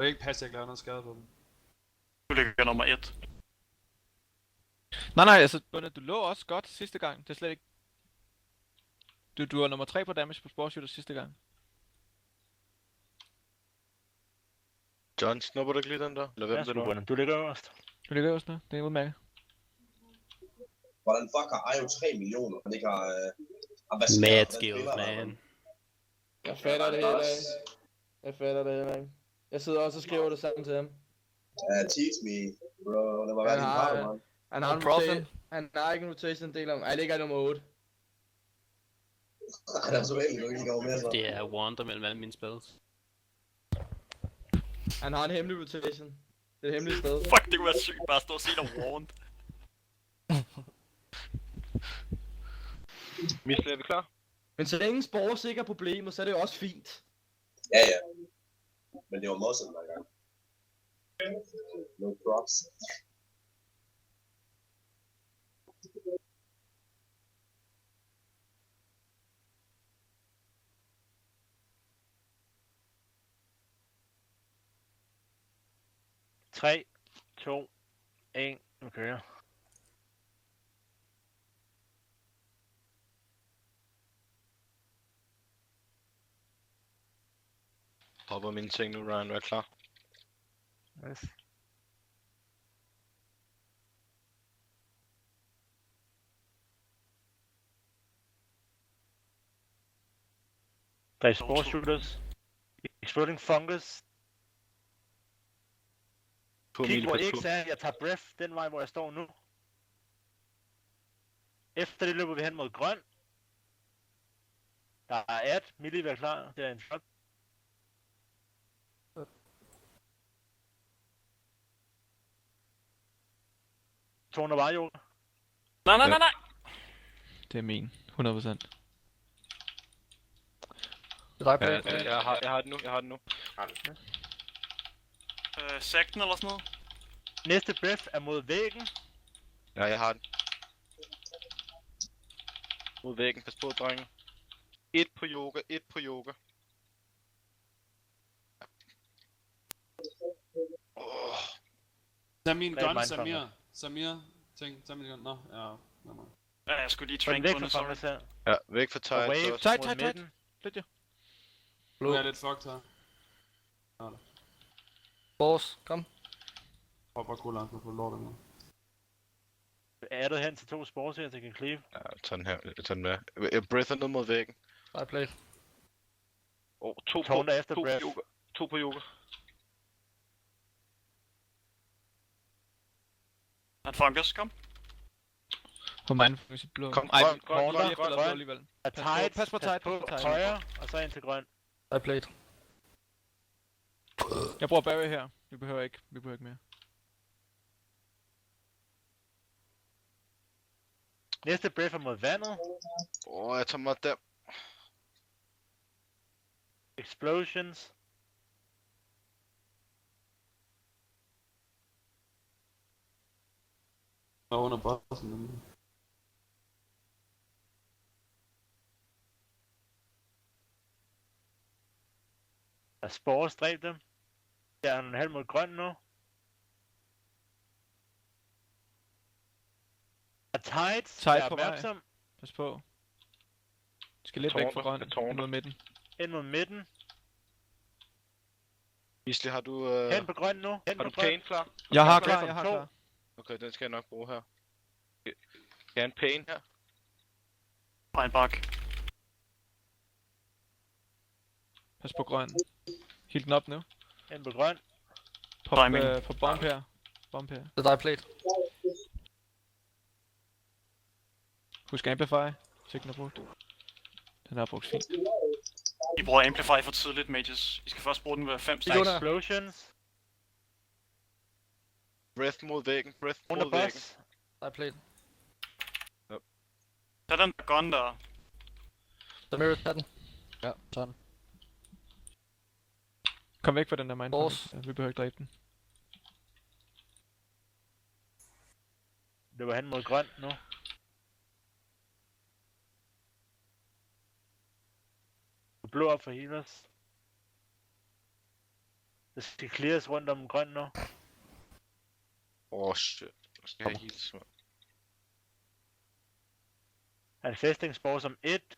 vil ikke passe, at jeg ikke laver noget skade på dem. Du ligger nummer 1. Nej, altså, du lå også godt sidste gang. Det er slet ikke... Du var nummer 3 på damage på sportshooter sidste gang. John, snupper du ikke lige den der? Eller hvem det nu? Du ligger øverst. Du ligger også nu. Det er udmærket. Hvordan fuck har Ayo 3 millioner, han ikke har... Mad skills, man. Jeg fatter det heller ikke. Jeg sidder også og skriver det sammen til ham. Teach me, bro. Det var være din partner, man. Han har ikke en rotation del om. Ej, det ikke er nummer 8. Han er så heldig, du ikke går med så. Det er wander mellem alle mine spells. Han har en hemmelig rotation. Det er et hemmeligt sted. Fuck, det kunne være sygt bare at stå og sige noget warned. Misle, er vi klar? Men så længe Spores ikke er problemet, så er det jo også fint. Ja, ja. Men det var Mossen hver gang. No props. Tre, 2, 1, nu kører. Hopper mine ting nu, Ryan, du er klar. Yes. Der er Spore Shooters. Exploding Fungus. Kig hvor X er, jeg tager breath den vej hvor jeg står nu. Efter det løber vi hen mod grøn. Der er 8, Millie er klar, det er en flot. Tårner bare jo. Nej. Det er min. 100%. Jeg har den nu. Sekten eller sådan noget. Næste breath er mod væggen. Ja, jeg har den. Mod væggen, pas på, drenge. 1 på yoga. Tag min Hvad er gun, mindfucker? Samir. Tag min gun. Nå, ja. Ja, jeg skulle lige Så den trank væk på fra den, sorry. Fungus her. Ja, væk fra Og wave tight. Tight, mod tight. midten. Lidt jo. Nu er jeg lidt fucked her. Boss, kom. Prøv bare at gå langt på lortet nu. Addet hen til 2 spores her, så jeg kan cleave. Ja, tag den her. Tag den med. Jeg breather ned mod væggen. Side plate. 2 Tårner efter breath. 2 på yoga. Han fungus, kom. På mig for sit blå. Kom, Ej, grøn, lige efter blå alligevel. Er tight. Pas på tight. Højre, og så ind til grøn. Side plate. Jeg bruger barrier her. Vi behøver ikke mere. Næste breath er mod vandet. Jeg tager mig der. Explosions. Og under bossen. Der er spores, dræb dem. Der er en halv mod grøn nu. Er tight. Tight er på vej. opmærksom. Pas på. Du skal lidt væk fra grøn. Ind mod midten. Ind mod midten. Misle, har du... Hen på grøn nu. Hen Har på du grøn. pain klar? Jeg har Breath klar. om 2. Okay, den skal jeg nok bruge her. Jeg har en pain her. Og en bak. Pas på grøn. Hild den op nu. Ind på grøn. Pop Timing. på bomb her. Bomb her. Side plate. Husk amplify. Hvis ikke den er brugt. Den er brugt fint. I bruger Amplify for tidligt, mages. I skal først bruge den ved 5 Der er stacks. explosions. Breath mod væggen. Under boss. Side plate. Tag den der gun der. Samir, tag den. Ja, tag den. Kom væk fra den der mine. Boss. Vi behøver ikke dræbe den. Det var hen mod grøn nu. Blå op for healers. Det skal clears rundt om grøn nu. Shit. Jeg skal have heals, mand. Manifesting spore som 1.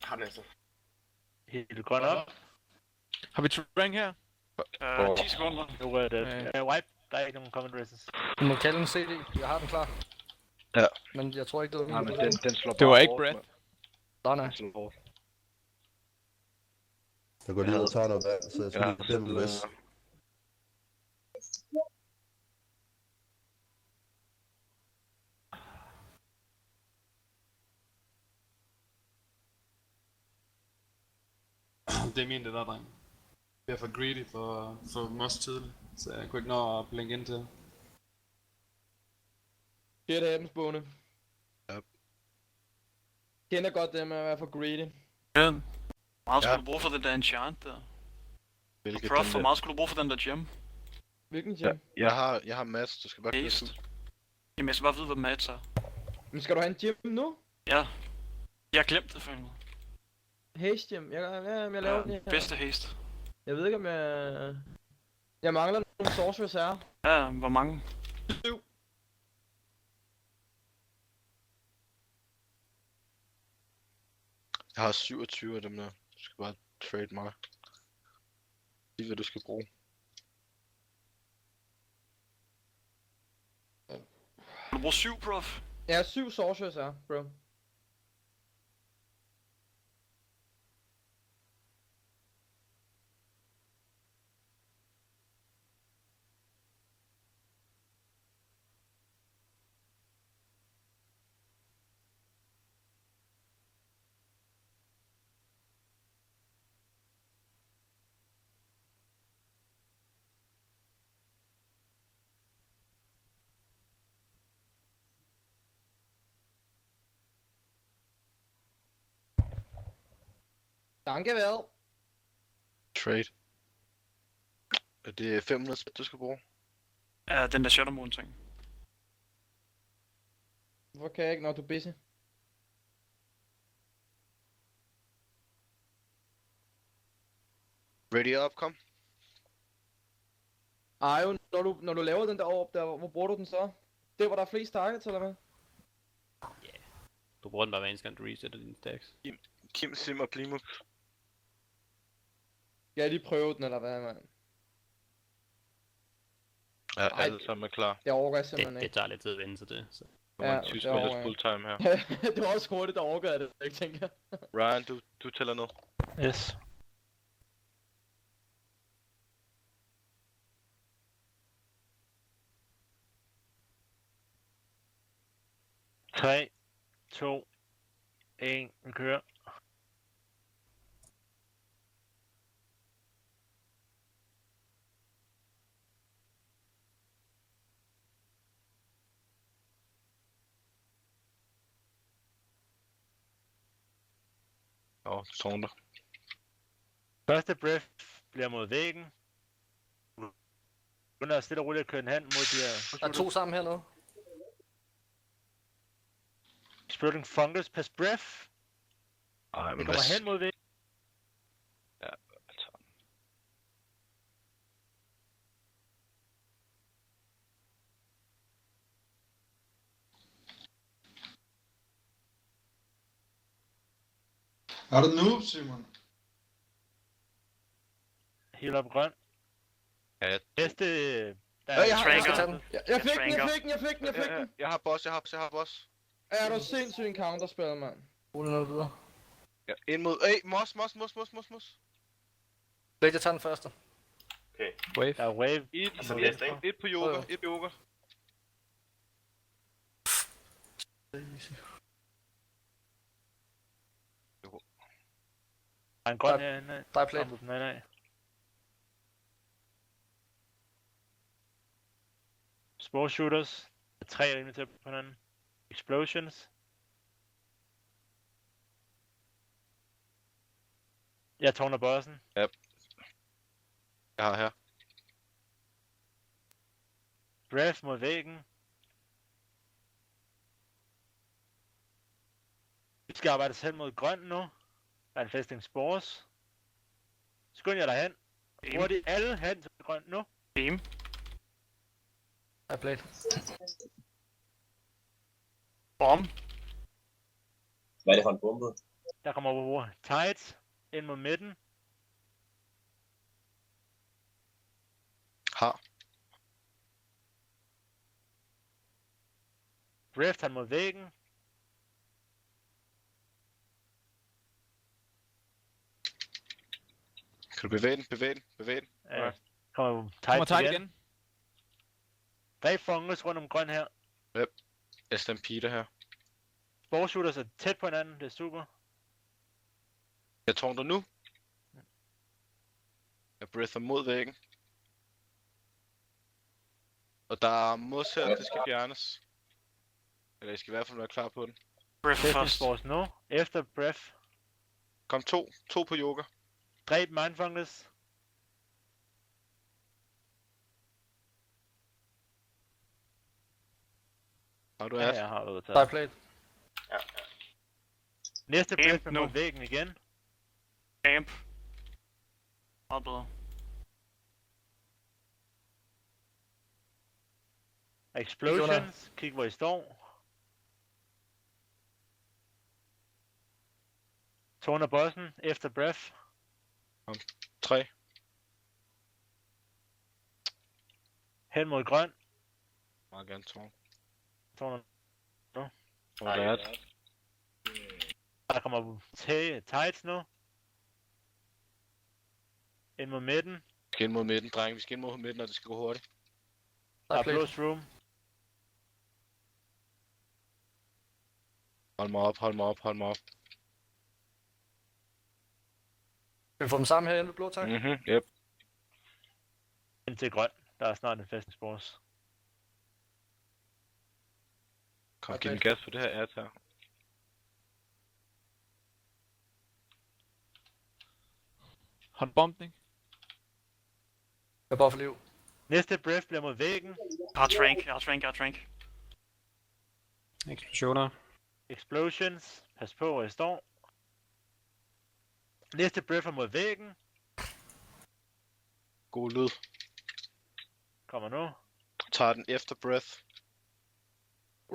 Har det altså. Helt grøn op. Har vi terrain her? 10 sekunder. Nu er det wipe. Der er ikke nogen common resistance. Du må kalde en CD. Jeg har den klar. Ja. Men jeg tror ikke, det var Nej, men den slår Det var ikke breath. Nej. Jeg går lige ud og tager noget vand, så jeg skal lige dæmme løs. Det er min det der, dreng. Jeg er for greedy for most tidligt, så jeg kunne ikke nå at blinke ind til. Shit happens, Bone. Ja. Kender godt det med at være for greedy. Ja. Meget skulle du bruge for den der enchant der? Hvilket Prof, hvor meget skulle du bruge for den der gem? Hvilken Ja, gem? jeg har Mads, du skal bare købe Haste. ud. Jamen jeg skal bare vide, hvad match er. Men skal du have en gem nu? Ja. Jeg har glemt det for en. Haste gem. Jeg laver den her. Bedste haste. Jeg ved ikke om jeg... Jeg mangler nogle sorcerers her. Ja, hvor mange? 7. Jeg har 27 af dem der. Du skal bare trade mig. Sig hvad du skal bruge. Du bruger 7, prof. Jeg har 7 sorcerers her, bro. Dankevel. Trade. Det er 500 spil, du skal bruge. Ja, den der Shadow Moon ting. Hvorfor kan jeg ikke, når du er busy? Ready up, kom. Ej, jo, når du laver den der op der, hvor bruger du den så? Det hvor der er flest targets, eller hvad? Du bruger den bare hver eneste gang, du resetter dine stacks. Kim, Sim og Plimuk. Skal jeg lige prøve den, eller hvad, mand? Ja, Ej. alle sammen er klar. Det overgår jeg simpelthen Det ikke. tager lidt tid at vende sig til. Så. Hvor Ja, mange 20 det overgår spillers jeg. full time her. Det var også hurtigt, der overgår jeg det, ikke tænker jeg. Ryan, du tæller ned. Yes. Tre, to, en, vi kører. Tårner. Første breath bliver mod væggen. Begynder stille og roligt at køre den hen mod de her... Der er 2 sammen hernede. Exploding fungus per breath. Ej, Det men kommer hen mod væggen. Ja, jeg tager den. Er du noob, Simon? Helt op grøn. Ja, Næste... Der jeg har- er Jeg skal tage den. Jeg fik den. jeg har boss, jeg har boss. Er du sindssygt en counterspil, mand? Rulle noget videre. Ja, ind mod... Mos. Læg, jeg tager den første. Wave. Der er wave. Et på yoga, et på yoga. Der er en grøn herinde. Der er play. Nej. Spore shooters. Der er 3 rimelig tæt på hinanden. Explosions. Jeg tårner bossen. Jeg har her. Breath mod væggen. Vi skal arbejde os hen mod grøn nu. Manifesting spores. Skynd jer derhen. Hurtigt alle hen til grønt nu. Game. I played. Bomb. Hvad er det for en bombe? Der kommer over tight ind mod midten. Har. Rift han mod væggen. Kan du bevæge den? Ja. Kommer Kommer tight tight igen. igen. Dræb fungus rundt om grøn her. Jeg stampeder her. Sportshooter så tæt på hinanden, det er super. Jeg tårner nu. Jeg breather mod væggen. Og der er mods her, det skal fjernes. Eller I skal i hvert fald være klar på den. Breath Testing først. sports nu. Efter breath. Kom to på yoga. Dræb mindfungus. Har du Ja, at? jeg har været I taget. played. Næste Amp breath er nu. mod væggen igen. Amp. Meget bedre. Explosions. Kig hvor I står. Tårner bossen efter breath. 3. Hen mod grøn. Meget gerne tårn. Tårner. Og der er Der kommer tights nu. Ind mod midten. Vi skal ind mod midten, drenge. Vi skal ind mod midten, og det skal gå hurtigt. Der I er played. close room. Hold mig op. Skal vi få dem sammen herinde ved blå, tak? Yep. Ind til grøn. Der er snart en festningsbors. Kom, Okay. giv den gas på det her ært her. Håndbombning. Jeg bare for liv. Næste breath bliver mod væggen. Jeg har trank. Eksplosioner. Explosions. Pas på hvor I står. Næste breath er mod væggen. God lyd. Kommer nu. Tager den efter breath.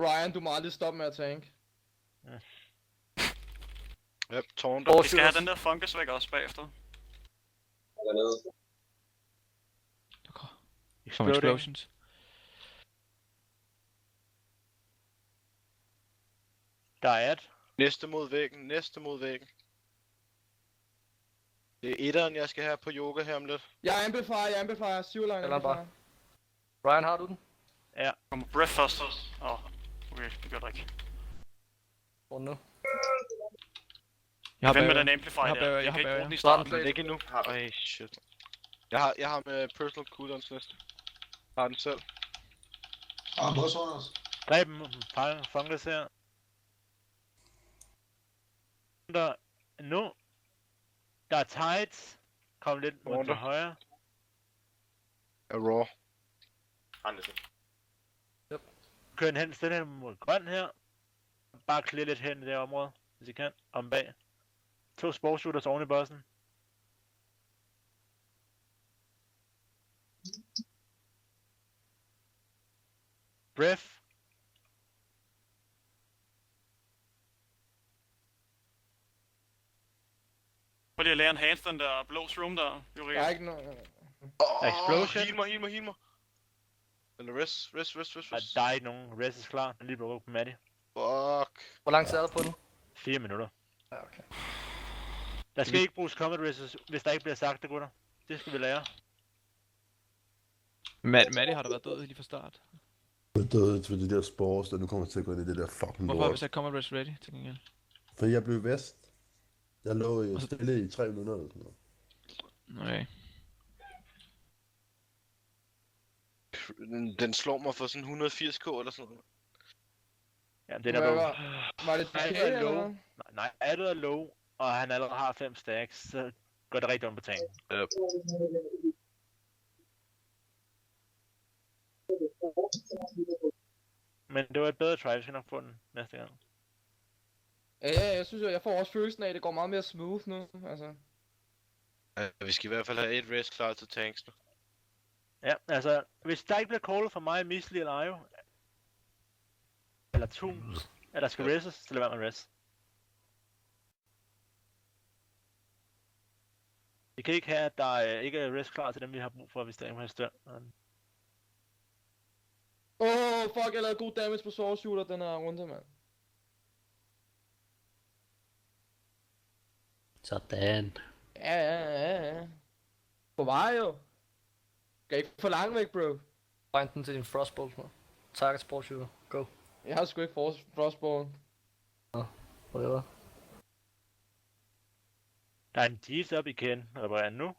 Ryan, du må aldrig stoppe med at tank. Yep, tårn der. Vi skal have den der fungus væk også bagefter. Dernede. Som explosions. Der er et. Næste mod væggen. Det er etteren, jeg skal have på yoga her om lidt. Jeg amplifier, Syvline Eller bare. amplifier. Ryan, har du den? Kommer breath først. Okay, det gør der ikke. Hvor er den nu? Jeg har Vend med barrier. den amplifier Jeg har der. barrier, Jeg jeg kan ikke har bruge den i barrier. starten. Men ikke endnu. Ej, shit. Jeg har med personal cooldowns næste. Har den selv. Dræb dem. Fungus her. Der nu. Der er tights. Kom lidt mod til højre. Er raw. Kør en hen stille hen mod grøn her. Bare clear lidt hen i det område, hvis I kan. Om bag. 2 sportsshooters oven i bossen. Breath. Prøv lige at lære en hands den der blås room der, Der Juri. er ikke noget. Explosion. Heal mig. Eller rest. Der er ikke nogen. Rest er klar. Den er lige blevet på Maddie. Fuck. Hvor lang tid er der på den? 4 minutter. Ja, okay. Der skal ikke bruges combat rest, hvis der ikke bliver sagt det, gutter. Det skal vi lære. Maddie har da været død lige fra start. Jeg er død til de der spores, der nu kommer til at gå ind i det der fucking Hvorfor har vi lort. så combat rest ready til gengæld? Fordi jeg blev vest. Jeg lå Og så- stille i 3 minutter eller sådan noget. Okay. Den slår mig for sådan 180k eller sådan noget. Ja, det er Hvad der var det Alt decay, er eller low. hvad? Nej, alt er low, og han allerede har 5 stacks, så går det rigtig ondt på tanken. Men det var et bedre try, vi skal nok få den næste gang. Ja, jeg synes jo, jeg får også følelsen af, at det går meget mere smooth nu, altså. Vi skal i hvert fald have et rest klar til tanks nu. Ja, altså, hvis der ikke bliver callet for mig, Misli eller Ayo, eller Toon, at der skal restes, så lad være med rest. Vi kan ikke have, at der ikke er rest klar til dem, vi har brug for, hvis der er en stør. Fuck, jeg lavede god damage på Soul Shooter den her runde, mand. Sådan. Ja. På vej jo. Skal ikke for langt væk, bro. Find den til din frostbolt, man. Target sport shooter. Go. Jeg har sgu ikke frostbolt. Whatever. Der er en Jeeves op igen, reparerer nu.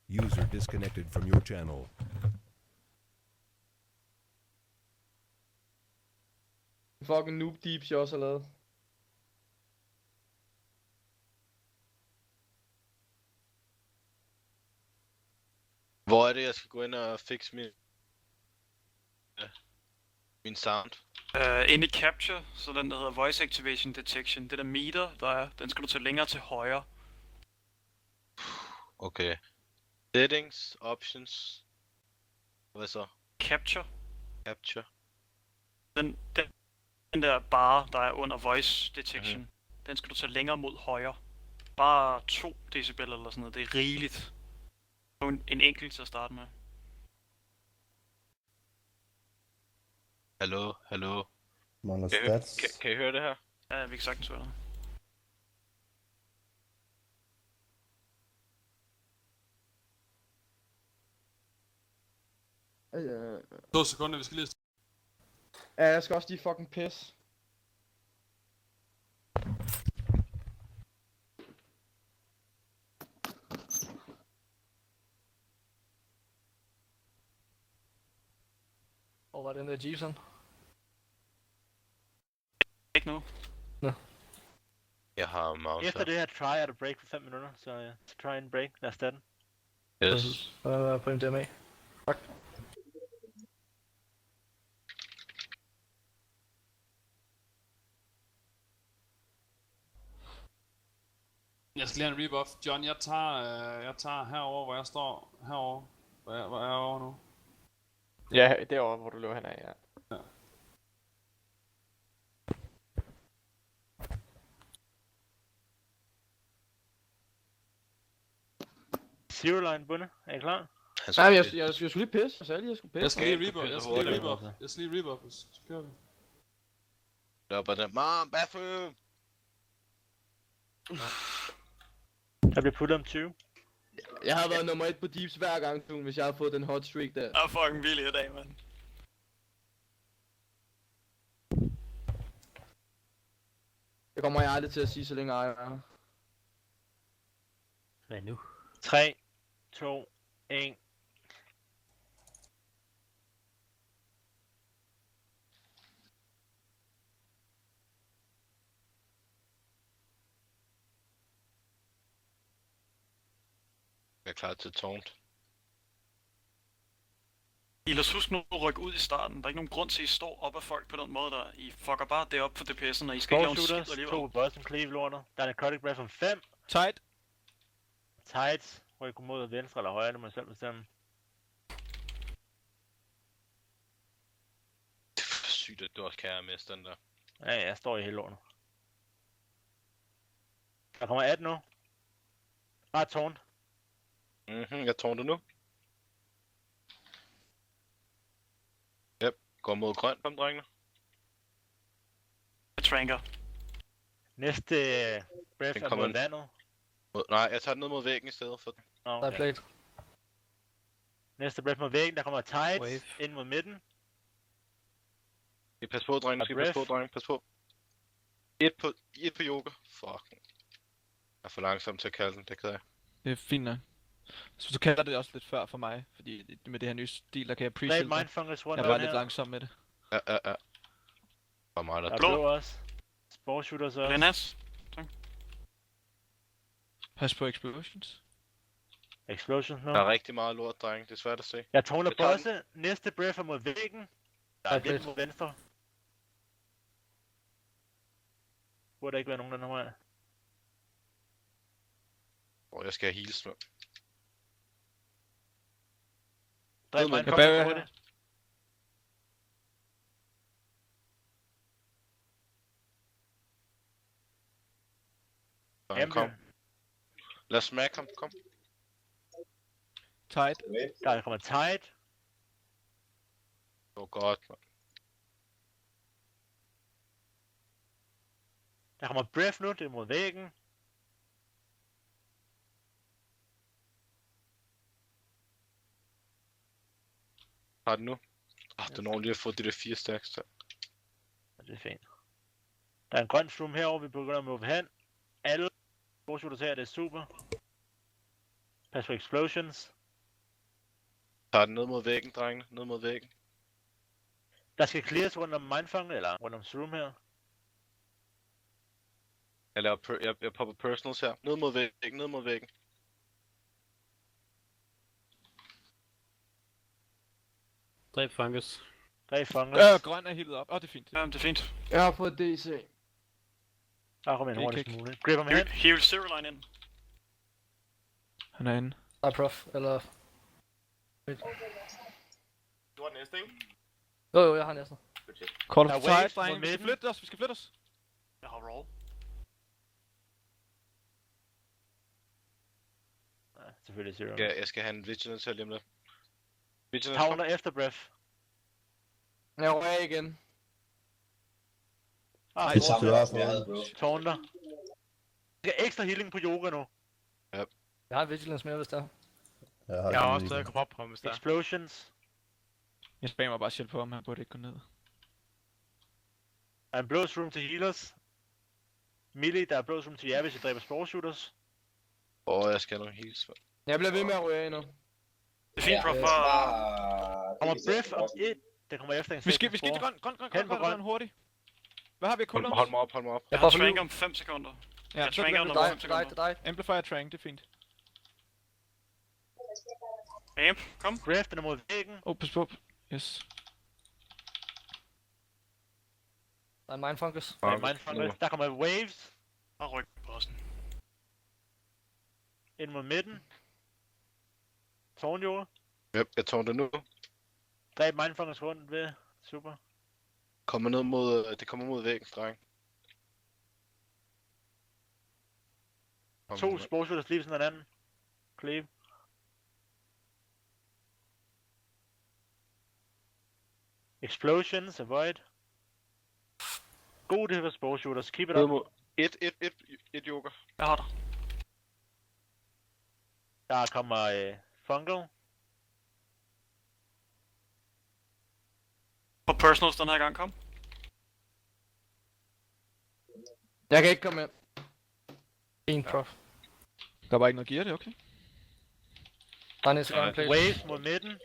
User disconnected from your channel. Fucking noob deeps jeg også har lavet. Hvor er det, jeg skal gå ind og fixe min sound? Ind i capture, så den der hedder voice activation detection, det der meter, der er, den skal du tage længere til højre. Okay. Settings, options. Hvad så? Capture. Capture. Den der bar, der er under voice detection, den skal du tage længere mod højre. Bare 2 decibel eller sådan noget, det er rigeligt. En enkelt til at starte med. Hallo. Mangler stats. Kan I høre det her? Ja, vi kan sagtens høre det. 2 sekunder, vi skal lige... Ja, jeg skal også lige fucking pisse. Hvor var den der Jeepson? Ikke nu. Jeg har mouse. Efter det her try er der break for 5 minutter, så try and break, lad os tage den. Yes. På en DMA. Fuck. Jeg skal lige have en rebuff. John, jeg tager herover, hvor jeg står. Herover. Hvor er jeg over nu? Ja, derovre, hvor du løber hen af, ja. Zero line bunde, er I klar? Nej, jeg skulle lige pisse. Jeg sagde lige, jeg skulle pisse. Jeg skal lige rebuff. Så kører vi. Stopper den. Mom, bathroom! Der bliver puttet om 20. Jeg har været nummer 1 på Deeps hver gang, du, hvis jeg havde fået den hot streak der. Jeg er fucking vildt i dag, mand. Det kommer jeg aldrig til at sige, så længe jeg er. Hvad nu? 3, 2, 1. Jeg er klar til taunt. Lad os huske nu at rykke ud i starten. Der er ikke nogen grund til, at I står op af folk på den måde der. I fucker bare det op for DPS'en, og I skal ikke lave en skid alligevel. 2 på bottom cleave lortet. Der er en cutting breath om 5. Tight. Tight. Ryk mod venstre eller højre, det må jeg selv bestemme. Det er for sygt, at du også kan have med den der. Ja, jeg står i hele lortet. Der kommer 18 nu. Bare tårn. Jeg taunter nu. Yep, går mod grøn, kom drengene. Jeg tranker. Næste breath er mod vandet. Nej, jeg tager den ned mod væggen i stedet for den. Der er Okay. plate. Næste breath mod væggen, der kommer tight Wave. ind mod midten. I pas på, drengene. Skal I passe på, drengene. Pas på. Et på yoga. Fuck. Jeg er for langsom til at kalde den, det kan jeg. Det er fint nok. Så du kalder det også lidt før for mig, fordi med det her nye stil, der kan jeg Great appreciate det. mindfulness one Jeg var lidt langsom med det. Ja. For mig, Der der er Blå. blå også. Spore shooters også. Renas. Pas på explosions. Explosions nu. Der er rigtig meget lort, drenge. Det er svært at se. Jeg tårner Jeg tager den. bosse. Næste breath er mod væggen. Der er lidt mod venstre. Burde ikke være nogen den her vej. Jeg skal have heals med. Dræb mig Jeg en bager kort her. Kom. Lad os smack ham, kom. Tight. Der kommer Tide. Det var godt, mand. Der kommer Breath nu, det er mod væggen. Har den nu? Det når lige at få de der 4 stacks der. Ja, det er fint. Der er en grøn shroom herovre, vi begynder at move hen. Alle sportshooters her, det er super. Pas på explosions. Tager den ned mod væggen, drengene. Ned mod væggen. Der skal clears rundt om mindfang, eller rundt om shroom her. Jeg popper personals her. Ned mod væggen, ned mod væggen. Dræb fungus. Dræb fungus. Grøn er healet op. Det er fint. Jamen, det er fint. Jeg har fået DC. Der kommer en Kick, hurtigst kick. muligt. Grib ham hen. Heal Zero Line ind. Han er inde. Der er prof, eller... Du har den næste, ikke? Jo, jeg har næsten. Call Der of er waves Tight, drenge. mod Vi skal midten. flytte os, vi skal flytte os. Jeg har roll. Ja, selvfølgelig zero. Jeg skal have en vigilance her lige om lidt. Vigilance, kom. Tavler efter Breath. Jeg rører af igen. Ah, Det er Samme klart, som jeg havde, bro. Tårner. Jeg skal ekstra healing på yoga nu. Jeg har vigilance mere, hvis der er. Jeg har også stadig kommet op, hvis der er. Explosions. Jeg spammer bare shit på ham, han burde ikke gå ned. Der er en blå room til healers. Millie, der er blå room til jer, hvis I dræber sportshooters. Jeg skal have nogle heals. mand. Jeg bliver ved med at røre af nu. Det er fint, bro. Bare... Kommer Breath om 1. Det kommer efter en Vi skal til grøn hurtigt. Hvad har vi kun Hold mig op. Jeg har trank om 5 sekunder. Ja, Jeg så tranker bliver om det 5 sekunder. Amplifier trank, det er fint. Bam, kom. Breath, den er mod væggen. Pas på. Yes. Der er en mindfungus. Der kommer waves. Og ryk bossen. Ind mod midten. Tårnjord. Jeg tårner det nu. Dræb mindfungus rundt ved. Super. Det kommer mod væggen, dreng. 2 sportshooters lige ved sådan en anden. Cleave. Explosions, avoid. God det her sportshooters, keep it up. Et joker. Jeg har dig. Der kommer fungal. På personals den her gang, kom. Jeg kan ikke komme ind. En prof. Der var ikke noget gear, det er okay. Der er næste gang play. Waves mod midten.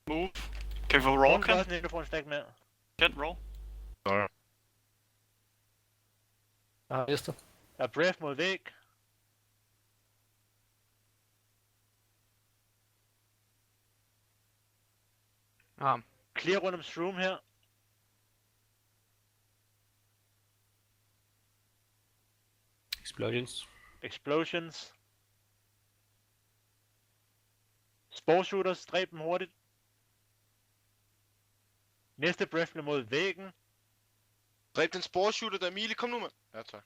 Move. Kan vi få roll, Ken? Ken? Også ikke få en stack mere. Ken, roll. Jeg har mistet. Der er breath mod væg. Clear rundt om shroom her. Explosions. Explosions. Sportshooters, dræb dem hurtigt. Næste breath bliver mod væggen. Dræb den sportshooter, der er Emilie. Kom nu, mand. Ja, tak.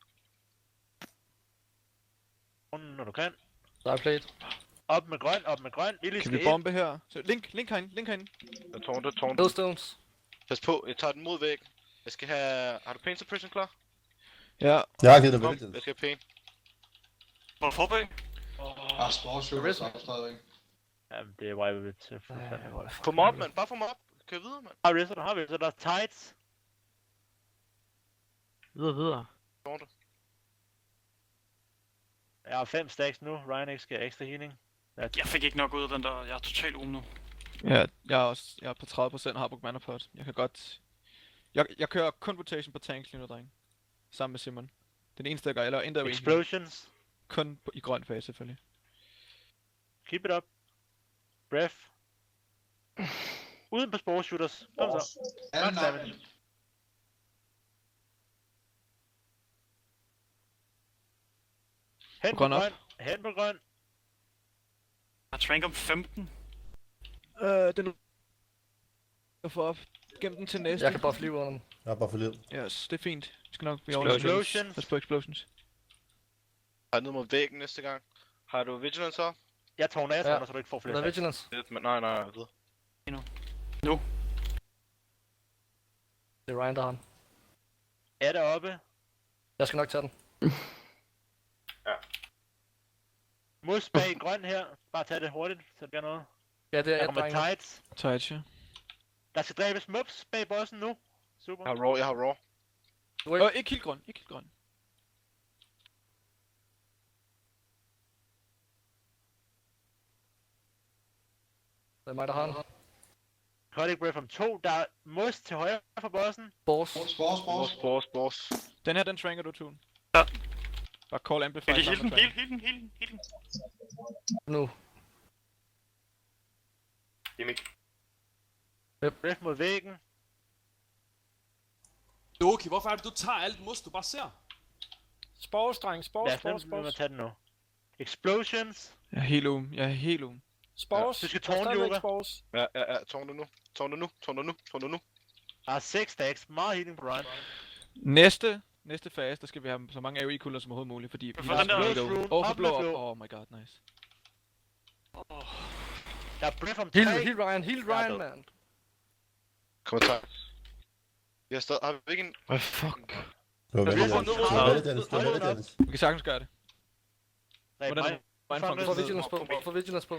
Når du kan. Der er plate. Op med grøn, op med grøn. Kan vi bombe her? Så link herinde. Jeg tårner. Hillstones. Pas på, jeg tager den mod væggen. Jeg skal have... Har du pain suppression klar? Ja. Jeg har givet dig Kom, vigtigt. jeg skal have pain. Må du forbag? Sportshooter stadigvæk. Jamen, det er why til. Få mig op, mand. Bare få mig op. Kan jeg videre, mand? Har vi så der er tights. Videre. Tårner. Jeg har 5 stacks nu. Ryan skal have ekstra healing. Jeg fik ikke nok ud af den der. Jeg er totalt nu. Ja, jeg er på 30% har brugt mana pot. Jeg kan godt... Jeg kører kun rotation på tanks lige nu, drenge. Sammen med Simon. Den eneste, jeg gør, eller endda Explosions. Kun i grøn fase, selvfølgelig. Keep it up. Breath. Uden på sportshooters. Kom så. Max damage. Hen på grøn op. grøn. Hen på grøn. Jeg har trank om 15. Den jeg får op. Gem den til næste. Jeg kan bare flyve under den. Jeg har bare for livet. Yes, det er fint. Vi skal nok Explosions. Pas på explosions. Har jeg ned mod væggen næste gang? Har du vigilance så? Jeg tårner af, så du ikke får flere. Der er vigilance. Nej, jeg ved. Nu. Det er Ryan, der har den. Er der oppe? Jeg skal nok tage den. Mus bag grøn her. Bare tag det hurtigt, så det bliver noget. Ja, det Der er kommer et tights. Tight, ja. Der skal dræbes mobs bag bossen nu. Super. Jeg har raw. Ikke helt grøn, ikke helt grøn. Det er mig, der har den. Codic Breath om 2. Der er mus til højre for bossen. Boss. Den her, den tranker du, Tune. Ja. Bare call amplify. Heal den. Nu. Breath mod væggen. Doki, hvorfor er det, du tager alt mus, du bare ser? Sporstreng, Lad os tage den nu. Explosions. Jeg er helt um. Spores. Du skal tårne, Yoga. Ja, tårn nu. Der er 6 stacks. Meget healing på Ryan. Næste fase, der skal vi have så mange AoE-kugler som overhovedet muligt, fordi For den der overflow op. Oh my god, nice. Der er Breath om 3. Heal Ryan, man. Kommentar. Har vi ikke en... Det var valget, Dennis. Vi kan sagtens gøre det. Hvordan Få vigilance på.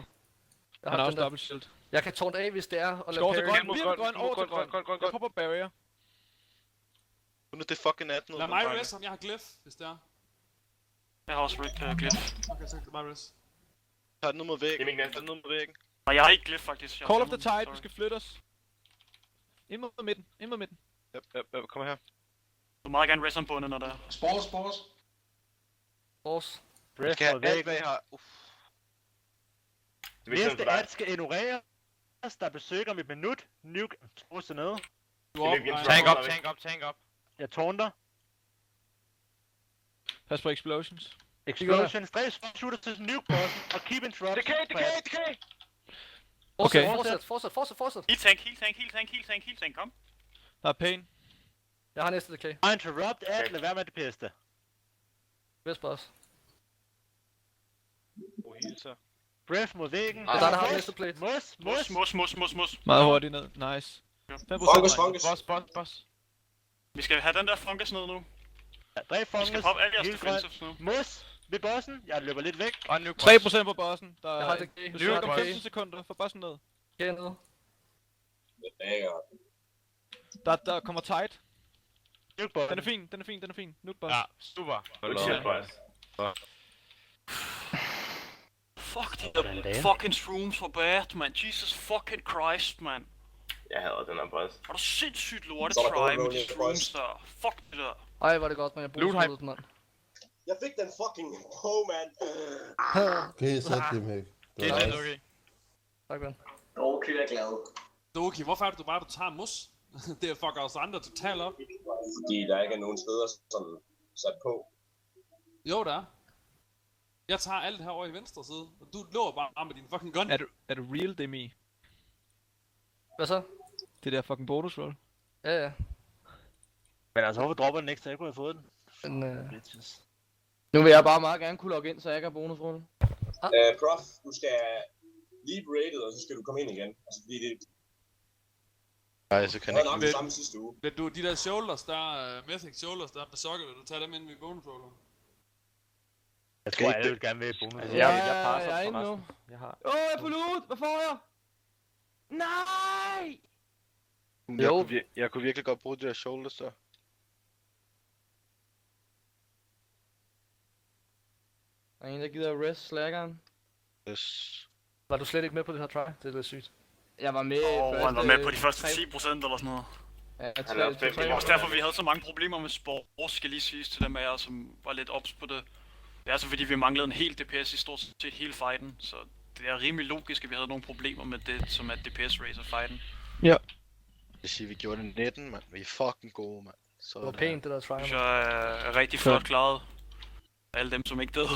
Jeg Han har har også den der. double shield. Jeg kan tårne af, hvis det er, og lade Skår til parry. grøn, virkelig grøn, over til grøn. Jeg popper barrier. Nu er det fucking 18. Lad mig res, om jeg har glyph, hvis det er. Jeg har også glyph. Okay, så mig res. Tag den ned mod væggen. Nej, jeg har ikke glyph faktisk. Call of the Tide, vi skal flytte os. Ind mod midten. Yep, kom her. Du må meget gerne res om bunden, når der er. Boss. Breath Skal mod jeg alt, væggen. hvad jeg har? Næste ad skal ignoreres. Der besøger om et minut. Nuke. Trus dernede. Tank op. Jeg tårner. Pas på explosions. Explosions. Dræb shooter til nuke bossen. Og keep interrupt. DK! Okay. Fortsæt. Heal tank, kom. Der er pain. Jeg har næste DK. Og interrupt at lad være med det piste. Vest boss. Breath mod væggen. Der har næste plate. Mus. Meget hurtigt ned. Nice. 5%. Boss. Vi skal have den der fungus ned nu. Ja, dræb fungus. Vi skal poppe alle jeres defensives nu. Mus ved bossen. Jeg løber lidt væk. 3% på bossen. Der Jeg har er DK. besøg om 15 sekunder. Få bossen ned. ned. Der kommer tight. Nuke bossen. Den er fin. Nuke boss. Ja, super. Fuck de der fucking shrooms for bad, man. Jesus fucking Christ, man. Jeg hader den her boss. Er du sindssygt lortet Så er der try god med rolling de for shrooms boss. der? Fuck det der. Ej, var det godt, men jeg bruger den, mand. Jeg fik den fucking mand. Okay, sæt dem her. Det er lidt okay. Tak, ven. Okay, jeg er glad. Doki, hvorfor er det, du bare tager mus? Det fucker os andre totalt op. Fordi der ikke er nogen steder sådan sat på. Jo, der er. Jeg tager alt herovre i venstre side, og du lå bare med din fucking gun. Er du real, Demi? Hvad så? Det der fucking bonus roll. Ja. Men altså, hvorfor dropper den ekstra? Jeg kunne have fået den. Men, Nu vil jeg bare meget gerne kunne logge ind, så jeg kan have bonusrunde. Prof, du skal leave rated, og så skal du komme ind igen. Altså, fordi det Nej, så kan var jeg nok ikke. det samme sidste uge. Vil du, de der shoulders, Mythic shoulders, der er på sokker, vil du tage dem ind i bonus roller? Jeg tror, alle vil gerne med i bonus. Altså, jeg er inde nu. Jeg har. Jeg er på loot! Hvad får jeg? Nej! Jeg kunne virkelig godt bruge de der shoulders der. Der er en, der gider rest slackeren. Yes. var du slet ikke med på det her try? Det er lidt sygt. Jeg var med han var med på de første 10% eller sådan noget. Ja, Det var også derfor, vi havde så mange problemer med spore, skal lige siges til dem af jer, som var lidt ops på det. Det er altså fordi, vi manglede en hel DPS i stort set hele fighten, så det er rimelig logisk, at vi havde nogle problemer med det, som er DPS-race af fighten. Ja. Jeg siger, vi gjorde det 19, mand. Vi er fucking gode, mand. Så det var pænt, det der try. Det synes jeg er rigtig flot klaret. Alle dem, som ikke døde.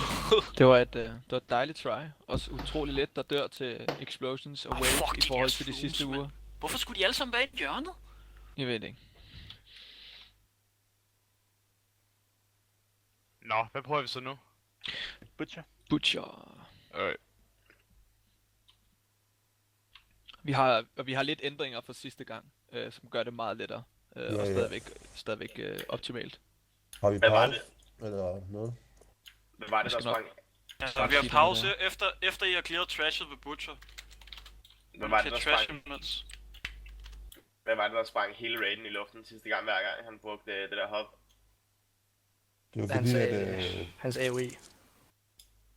Det var et dejligt try. Også utrolig let, der dør til Explosions og Wave fuck i de forhold der til de flues, sidste mand. uger. Hvorfor skulle de alle sammen være i hjørnet? Jeg ved det ikke. Nå, hvad prøver vi så nu? Butcher. Alright. Vi har lidt ændringer fra sidste gang, som gør det meget lettere. Og stadigvæk optimalt. Har vi Hvad var pause? Eller noget? Hvad var det, der sprang? Ja, vi har pause efter I har clearet trashet ved Butcher. Hvad var det, der Trash sprang? minutes. Hvad var det, der sprang hele raiden i luften sidste gang, hver gang han brugte det der hop? Det var fordi, Hans AOE.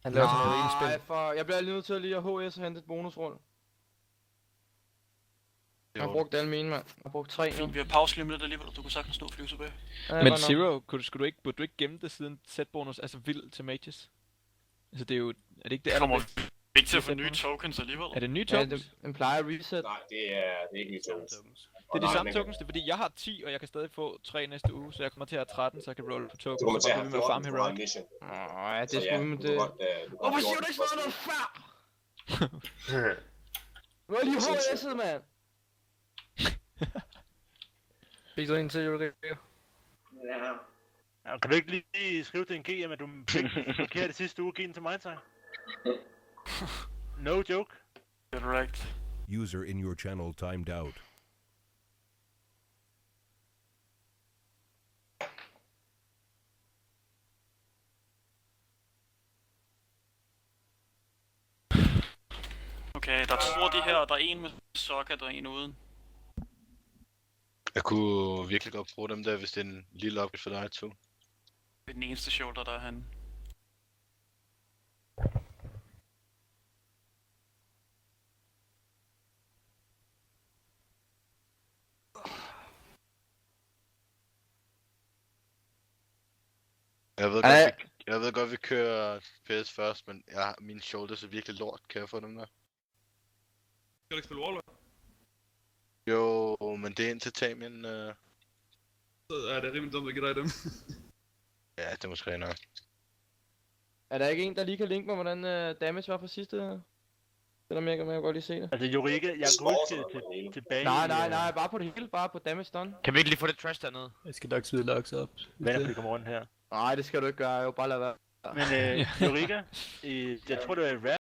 Han lavede sådan noget Nej, spil. for jeg bliver lige nødt til at lige at HS og hente et bonusrull. Jeg har brugt alle mine, mand. Jeg har brugt 3 nu. Vi har pause lige om lidt alligevel, du kunne sagtens nå at flyve tilbage. Ja, Men godt Zero, burde du ikke gemme det siden set-bonus, altså vild til mages? Altså det er jo, er det ikke det Kommer allerbedste? vi ikke til at få nye tokens alligevel? Er det nye Ja, tokens? den plejer at reset. Nej, det er ikke lige tokens. Det er de samme tokens, det er fordi jeg har 10, og jeg kan stadig få 3 næste uge, så jeg kommer til at have 13, så jeg kan rolle på tokens. Du kommer til at så have bare blive med 14 farm på heroic. mission. Ja, det Så skulle vi med det. Hvorfor siger du ikke sådan noget før? Nu er lige HS'et, mand. Fik du en til, Ulrik? Ja. Ja, kan du ikke lige skrive til en GM, at du fik forkert det sidste uge, give den til mig, tak? No joke. Correct. User in your channel timed out. Okay, der er 2 af de her, der er en med socket og en uden. Jeg kunne virkelig godt bruge dem der, hvis det er en lille upgrade for dig, too. Det er den eneste shoulder, der er han. Jeg ved godt, vi kører PS først, men mine shoulders er virkelig lort. Kan jeg få dem der? Skal du ikke spille Warlock? Jo, men det er indtil Tamien... Så er det rimelig dumt at give dig dem. Ja, det er måske nok. Er der ikke en, der lige kan linke mig, hvordan damage var fra sidste? Selvom jeg kan godt lige se det. Altså Jorike, jeg kunne huske tilbage. Nej, bare på det hele, bare på damage done. Kan vi ikke lige få det trash dernede? Jeg skal nok smide locks op. Hvad er det, kommer rundt her? Nej, det skal du ikke gøre, jo bare lad være. Men Jorike, jeg tror det var i rap,